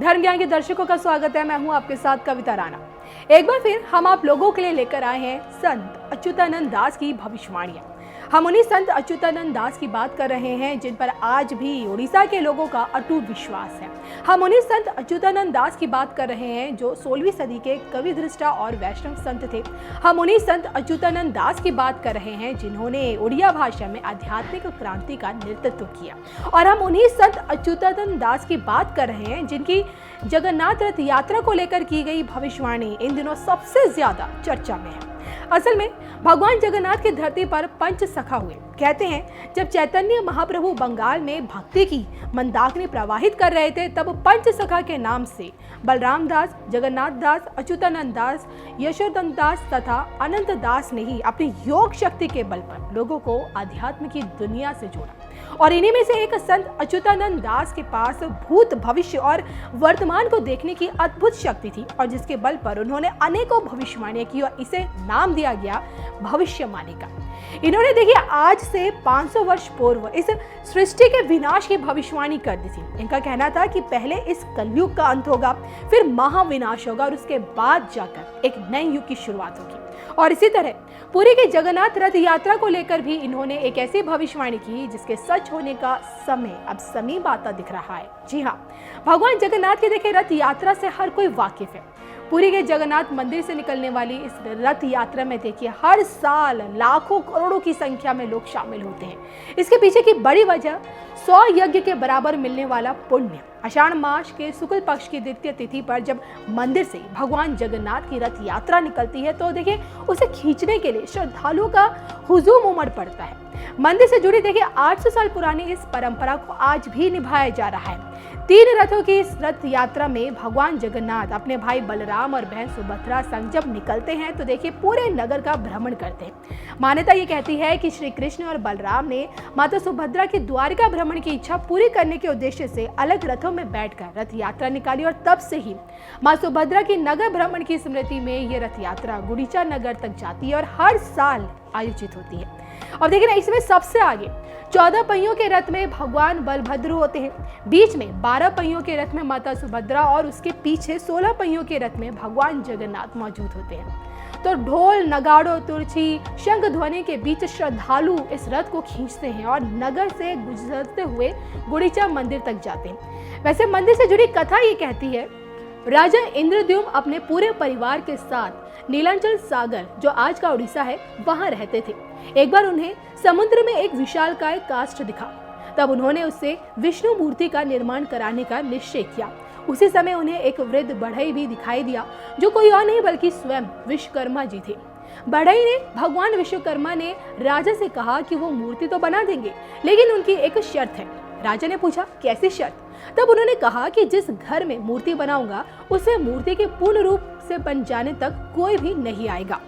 धर्म ज्ञान के दर्शकों का स्वागत है। मैं हूं आपके साथ कविता राणा। एक बार फिर हम आप लोगों के लिए लेकर आए हैं संत अच्युतानंद दास की भविष्यवाणियां। हम उन्हीं संत अच्युतानंद दास की बात कर रहे हैं जिन पर आज भी उड़ीसा के लोगों का अटूट विश्वास है। हम उन्हीं संत अच्युतानंद दास की बात कर रहे हैं जो 16वीं सदी के कवि दृष्टा और वैष्णव संत थे। हम उन्हीं संत अच्युतानंद दास की बात कर रहे हैं जिन्होंने उड़िया भाषा में आध्यात्मिक क्रांति का नेतृत्व किया। और हम उन्हीं संत अच्युतानंद दास की बात कर रहे हैं जिनकी जगन्नाथ रथ यात्रा को लेकर की गई भविष्यवाणी इन दिनों सबसे ज्यादा चर्चा में है। असल में भगवान जगन्नाथ की धरती पर पंच सखा हुए। कहते हैं जब चैतन्य महाप्रभु बंगाल में भक्ति की मंदाकिनी प्रवाहित कर रहे थे तब पंच सखा के नाम से बलराम दास, जगन्नाथ दास, अच्युतानंद दास, यशोधन दास तथा अनंत दास ने ही अपनी योग शक्ति के बल पर लोगों को आध्यात्म की दुनिया से जोड़ा। और इन्हीं में से एक संत अच्युतानंद दास के पास भूत, भविष्य और वर्तमान को देखने की अद्भुत शक्ति थी और जिसके बल पर उन्होंने अनेकों भविष्यवाणियां की और इसे नाम दिया गया भविष्यवाणी का। इन्होंने देखिए आज से 500 वर्ष पूर्व इस सृष्टि के विनाश की भविष्यवाणी कर दी थी। इनका कहना था कि पहले इस कलयुग का अंत होगा, फिर महाविनाश होगा और उसके बाद जाकर एक नए युग की शुरुआत होगी। और इसी तरह पुरी की जगन्नाथ रथ यात्रा को लेकर भी इन्होंने एक ऐसी भविष्यवाणी की जिसके सच होने का समय अब समीप आता दिख रहा है। जी हाँ, भगवान जगन्नाथ की देखिए रथ यात्रा से हर कोई वाकिफ है। पुरी के जगन्नाथ मंदिर से निकलने वाली इस रथ यात्रा में देखिए हर साल लाखों करोड़ों की संख्या में लोग शामिल होते हैं। इसके पीछे की बड़ी वजह 100 यज्ञ के बराबर मिलने वाला पुण्य। आषाढ़ मास के शुक्ल पक्ष की द्वितीय तिथि पर जब मंदिर से भगवान जगन्नाथ की रथ यात्रा निकलती है तो देखिए उसे खींचने के लिए श्रद्धालुओं का हुजूम उमड़ पड़ता है। मंदिर से जुड़ी देखिए 800 साल पुरानी इस परंपरा को आज भी निभाया जा रहा है। 3 रथों की इस रथ यात्रा में भगवान जगन्नाथ अपने भाई बलराम और बहन सुभद्रा संग जब निकलते हैं तो देखिए पूरे नगर का भ्रमण करते हैं। मान्यता ये कहती है कि श्री कृष्ण और बलराम ने माता सुभद्रा की द्वारिका भ्रमण की इच्छा पूरी करने के उद्देश्य से अलग रथों में बैठकर रथ यात्रा निकाली और तब से ही मां सुभद्रा की नगर भ्रमण की स्मृति में ये रथ यात्रा गुड़ीचा नगर तक जाती है और हर साल आयोजित होती है। और देखिए ना इसमें सबसे आगे 14 पहियों के रथ में भगवान बलभद्र होते हैं, बीच में 12 पहियों के रथ में माता सुभद्रा और उसके पीछे 16 पहियों के रथ में भगवान जगन्नाथ मौजूद होते हैं। तो ढोल, नगाड़ों, तुरछी, शंख ध्वनि के बीच श्रद्धालु इस रथ को खींचते हैं और नगर से गुजरते हुए गुड़ीचा मंदिर तक जाते हैं। वैसे मंदिर से जुड़ी कथा ये कहती है राजा इंद्रद्युम्न अपने पूरे परिवार के साथ नीलांचल सागर जो आज का उड़ीसा है वहां रहते थे। एक बार उन्हें समुद्र में एक विशालकाय काष्ठ दिखा। तब उन्होंने उससे विष्णु मूर्ति का निर्माण कराने का निश्चय किया। उसी समय उन्हें एक वृद्ध बढ़ई भी दिखाई दिया जो कोई और नहीं बल्कि स्वयं विश्वकर्मा जी थे। बढ़ई ने भगवान विश्वकर्मा ने राजा से कहा कि वो मूर्ति तो बना देंगे लेकिन उनकी एक शर्त है। राजा ने पूछा कैसी शर्त? तब उन्होंने कहा कि जिस घर में मूर्ति बनाऊंगा उसमें मूर्ति के पूर्ण रूप से बन जाने तक कोई भी नहीं आएगा।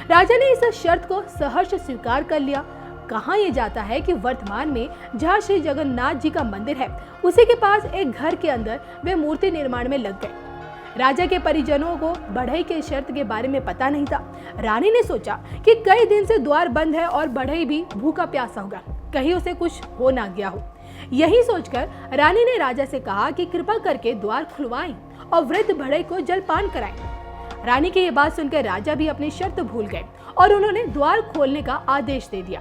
राजा ने इस शर्त को सहर्ष स्वीकार कर लिया। कहा यह जाता है कि वर्तमान में जहाँ श्री जगन्नाथ जी का मंदिर है उसी के पास एक घर के अंदर वे मूर्ति निर्माण में लग गए। राजा के परिजनों को बढ़ई के शर्त के बारे में पता नहीं था। रानी ने सोचा कि कई दिन से द्वार बंद है और बढ़ई भी भूखा प्यासा होगा, कहीं उसे कुछ हो ना गया हो। यही सोचकर रानी ने राजा से कहा कि कृपा करके द्वार खुलवाएं और वृद्ध बढ़ई को जलपान कराएं। रानी की ये बात सुनकर राजा भी अपनी शर्त भूल गए और उन्होंने द्वार खोलने का आदेश दे दिया।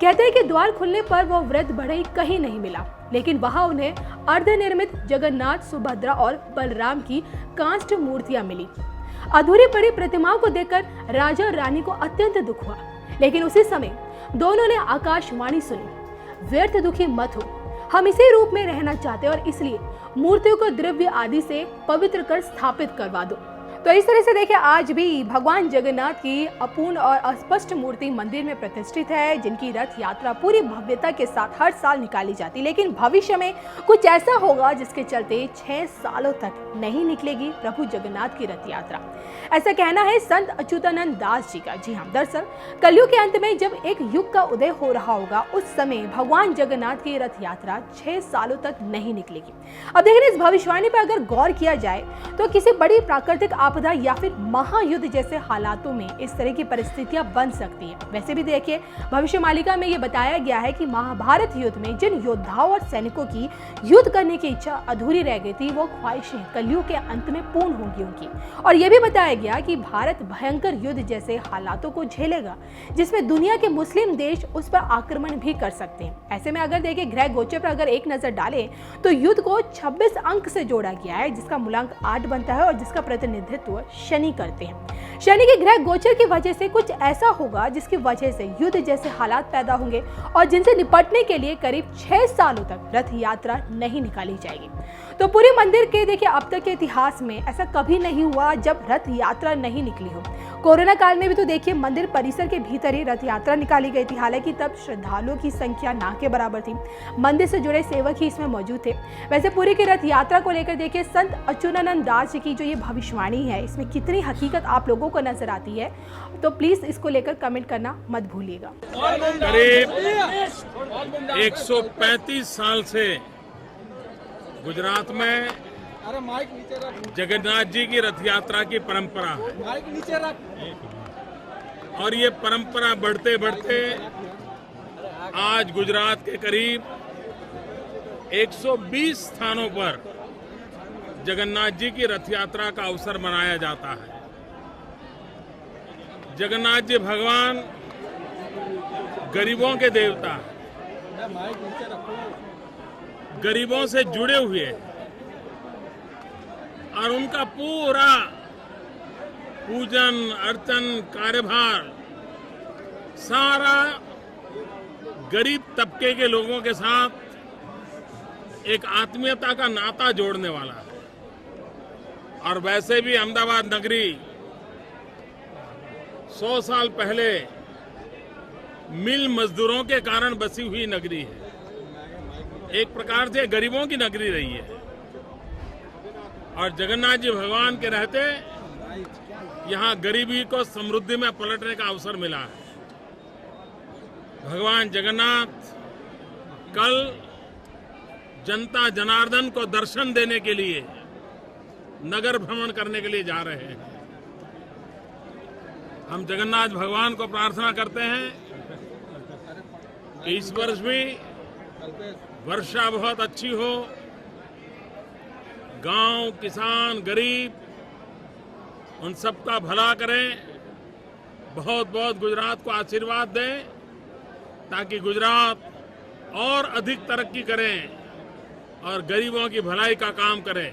कहते हैं कि द्वार खुलने पर वो वृद्ध बढ़ई कहीं नहीं मिला, लेकिन वहां उन्हें अर्धनिर्मित जगन्नाथ, सुभद्रा और बलराम की कांस्य मूर्तियां मिली। अधूरी पड़ी प्रतिमाओं को देखकर राजा और रानी को अत्यंत दुख हुआ, लेकिन उसी समय दोनों ने आकाशवाणी सुनी, व्यर्थ दुखी मत हो, हम इसी रूप में रहना चाहते हैं और इसलिए मूर्तियों को द्रव्य आदि से पवित्र कर स्थापित करवा दो। तो इस तरह से देखिए आज भी भगवान जगन्नाथ की अपूर्ण और अस्पष्ट मूर्ति मंदिर में प्रतिष्ठित है जिनकी रथ यात्रा पूरी भव्यता के साथ हर साल निकाली जाती है। लेकिन भविष्य में कुछ ऐसा होगा जिसके चलते 6 सालों तक नहीं निकलेगी प्रभु जगन्नाथ की रथ यात्रा। ऐसा कहना है संत अच्युतानंद दास जी का। जी हाँ, दरअसल कलयुग के अंत में जब एक युग का उदय हो रहा होगा उस समय भगवान जगन्नाथ की रथ यात्रा 6 सालों तक नहीं निकलेगी। अब देखिए इस भविष्यवाणी पर अगर गौर किया जाए तो किसी बड़ी प्राकृतिक आपदा या फिर महायुद्ध जैसे हालातों में इस तरह की परिस्थितियां बन सकती है। वैसे भी देखिए, भविष्यमालिका में ये बताया गया है कि महाभारत युद्ध में जिन योद्धाओं और सैनिकों की युद्ध करने की इच्छा अधूरी रह गई थी, वो ख्वाहिशें कलयुग के अंत में पूर्ण होंगी उनकी। और यह भी बताया गया कि भारत भयंकर युद्ध जैसे हालातों को झेलेगा, जिसमें दुनिया के मुस्लिम देश उस पर आक्रमण भी कर सकते हैं। ऐसे में अगर देखिए ग्रह गोचर पर अगर एक नजर डालें तो युद्ध को 26 अंक से जोड़ा गया है, जिसका मूलांक 8 बनता है और जिसका प्रतिनिधित्व शनि करते हैं। शनि के ग्रह गोचर की वजह से कुछ ऐसा होगा जिसकी वजह से युद्ध जैसे हालात पैदा होंगे और जिनसे निपटने के लिए करीब 6 सालों तक रथ यात्रा नहीं निकाली जाएगी। तो पूरी मंदिर के देखिए अब तक के इतिहास में ऐसा कभी नहीं हुआ जब रथ यात्रा नहीं निकली हो। कोरोना काल में भी तो देखिए मंदिर परिसर के भीतर ही रथ यात्रा निकाली गई थी, हालांकि तब श्रद्धालुओं की संख्या ना के बराबर थी। मंदिर से जुड़े सेवक ही इसमें मौजूद थे। वैसे पूरी की रथ यात्रा को लेकर देखिए संत अच्युतानंद दास जी की जो ये भविष्यवाणी है, इसमें कितनी हकीकत आप लोगों को नजर आती है, तो प्लीज इसको लेकर कमेंट करना मत भूलिएगा। करीब 135 साल से गुजरात में जगन्नाथ जी की रथ यात्रा की परंपरा है और ये परंपरा बढ़ते बढ़ते आज गुजरात के करीब 120 स्थानों पर जगन्नाथ जी की रथ यात्रा का अवसर मनाया जाता है। जगन्नाथ जी भगवान गरीबों के देवता, गरीबों से जुड़े हुए और उनका पूरा पूजन अर्चन कार्यभार सारा गरीब तबके के लोगों के साथ एक आत्मीयता का नाता जोड़ने वाला है। और वैसे भी अहमदाबाद नगरी 100 साल पहले मिल मजदूरों के कारण बसी हुई नगरी है, एक प्रकार से गरीबों की नगरी रही है। और जगन्नाथ जी भगवान के रहते यहाँ गरीबी को समृद्धि में पलटने का अवसर मिला है। भगवान जगन्नाथ कल जनता जनार्दन को दर्शन देने के लिए नगर भ्रमण करने के लिए जा रहे हैं। हम जगन्नाथ भगवान को प्रार्थना करते हैं कि इस वर्ष भी वर्षा बहुत अच्छी हो, गांव, किसान, गरीब उन सबका भला करें, बहुत बहुत गुजरात को आशीर्वाद दें ताकि गुजरात और अधिक तरक्की करें और गरीबों की भलाई का काम करें।